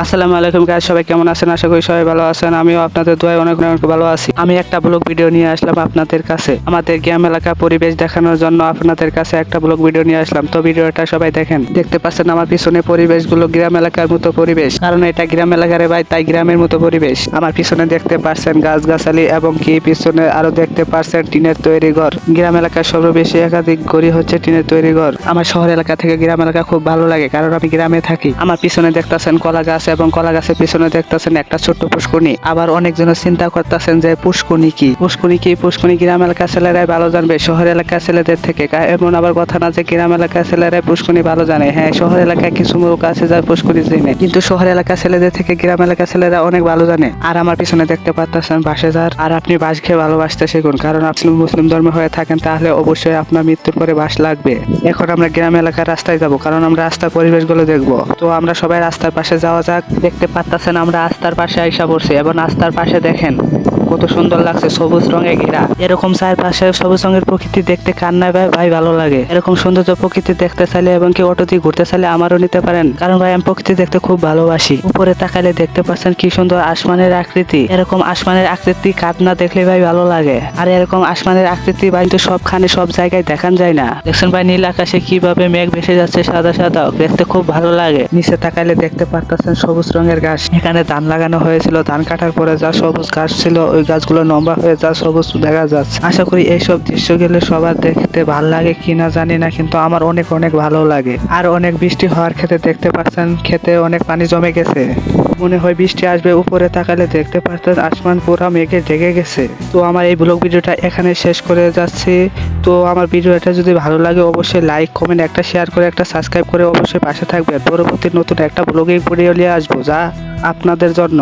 আসসালামু আলাইকুম গাইস, সবাই কেমন আছেন? আশা করি সবাই ভালো আছেন। আমিও আপনাদের দোয়ায় অনেক অনেক ভালো আছি। আমি একটা ব্লগ ভিডিও নিয়ে আসলাম আপনাদের কাছে, আমাদের গ্রাম এলাকা পরিবেশ দেখানোর জন্য আপনাদের কাছে একটা ব্লগ ভিডিও নিয়ে আসলাম। তো ভিডিওটা সবাই দেখেন। দেখতে পাচ্ছেন আমার পিছনে পরিবেশগুলো গ্রাম এলাকার মতো পরিবেশ, কারণ এটা গ্রাম এলাকার ভাই, তাই গ্রামের মতো পরিবেশ। আমার পিছনে দেখতে পাচ্ছেন গাছগাছালি এবং কি পিছনে আরো দেখতে পাচ্ছেন টিনের তৈরি ঘর। গ্রাম এলাকার সর্ববেশি একাধিক ঘরই হচ্ছে টিনের তৈরি ঘর। আমার শহর এলাকা থেকে গ্রাম এলাকা খুব ভালো লাগে, কারণ আমি গ্রামে থাকি। আমার পিছনে দেখতেছেন কলা গাছ এবং কলা গাছের পিছনে দেখতেছেন একটা ছোট্ট পুষ্করণী। আবার অনেকজন চিন্তা করতেছেন যে পুষ্করণী কি, পুষ্করণী গ্রাম এলাকার ছেলেরাই ভালো জানবে শহর এলাকার ছেলেদের থেকে। এমন আবার কথা না যে গ্রাম এলাকার ছেলেরাই পুষ্করণী ভালো জানে। হ্যাঁ, শহর এলাকায় কিছু লোক আছে যারা পুষ্করণী জানে, কিন্তু শহর এলাকার ছেলেদের থেকে গ্রাম এলাকার ছেলেরা অনেক ভালো জানে। আর আমার পিছনে দেখতে পাচ্ছেন বাঁশে ঝাড়। আর আপনি বাঁশ খেয়ে ভালোবাসতে শিখুন, কারণ আপনি মুসলিম ধর্মে হয়ে থাকেন, তাহলে অবশ্যই আপনার মৃত্যুর পরে বাঁশ লাগবে। এখন আমরা গ্রাম এলাকার রাস্তায় যাব, কারণ আমরা রাস্তার পরিবেশগুলো দেখবো। তো আমরা সবাই রাস্তার পাশে যাওয়া যাক। দেখতে পাচ্ছেন আমরা রাস্তার পাশে আইসা পড়ছি, এবং রাস্তার পাশে দেখেন কত সুন্দর লাগছে, সবুজ রঙে ঘেরা। এরকম চারপাশে সবুজ রঙের প্রকৃতি দেখতে কার না ভাই ভালো লাগে। এরকম সৌন্দর্য প্রকৃতি দেখতে চাইলে এবং কি অটো দিয়ে ঘুরতে চাইলে আমারও নিতে পারেন, কারণ ভাই আমি প্রকৃতি দেখতে খুব ভালোবাসি। উপরে তাকালে দেখতে পাচ্ছেন কি সুন্দর আসমানের আকৃতি। এরকম আসমানের আকৃতি কার না দেখলে ভাই ভালো লাগে। আর এরকম আসমানের আকৃতি ভাই তো সবখানে সব জায়গায় দেখান যায় না। দেখছেন ভাই নীল আকাশে কিভাবে মেঘ ভেসে যাচ্ছে সাদা সাদা, দেখতে খুব ভালো লাগে। নিচে তাকালে দেখতে পাচ্ছেন সবুজ রঙের ঘাস। এখানে ধান লাগানো হয়েছিল, ধান কাটার পরে যা সবুজ ঘাস ছিল ওই গাছগুলো লম্বা হয়ে যা সবুজ দেখা যাচ্ছে। আশা করি এইসব দৃশ্য গেলে সবার দেখতে ভালো লাগে কিনা জানি না, কিন্তু আমার অনেক অনেক ভালো লাগে। আর অনেক বৃষ্টি হওয়ার ক্ষেত্রে দেখতে পাচ্ছেন খেতে অনেক পানি জমে গেছে, মনে হয় বৃষ্টি আসবে। উপরে তাকালে দেখতে পাচ্ছেন আসমান পুরা মেঘে ঢেকে গেছে। তো আমার এই ব্লগ ভিডিওটা এখানে শেষ করে যাচ্ছি। তো আমার ভিডিওটা যদি ভালো লাগে অবশ্যই লাইক কমেন্ট একটা শেয়ার করে একটা সাবস্ক্রাইব করে অবশ্যই পাশে থাকবেন। পরবর্তী নতুন একটা ব্লগিং ভিডিও নিয়ে আসবো যা আপনাদের জন্য।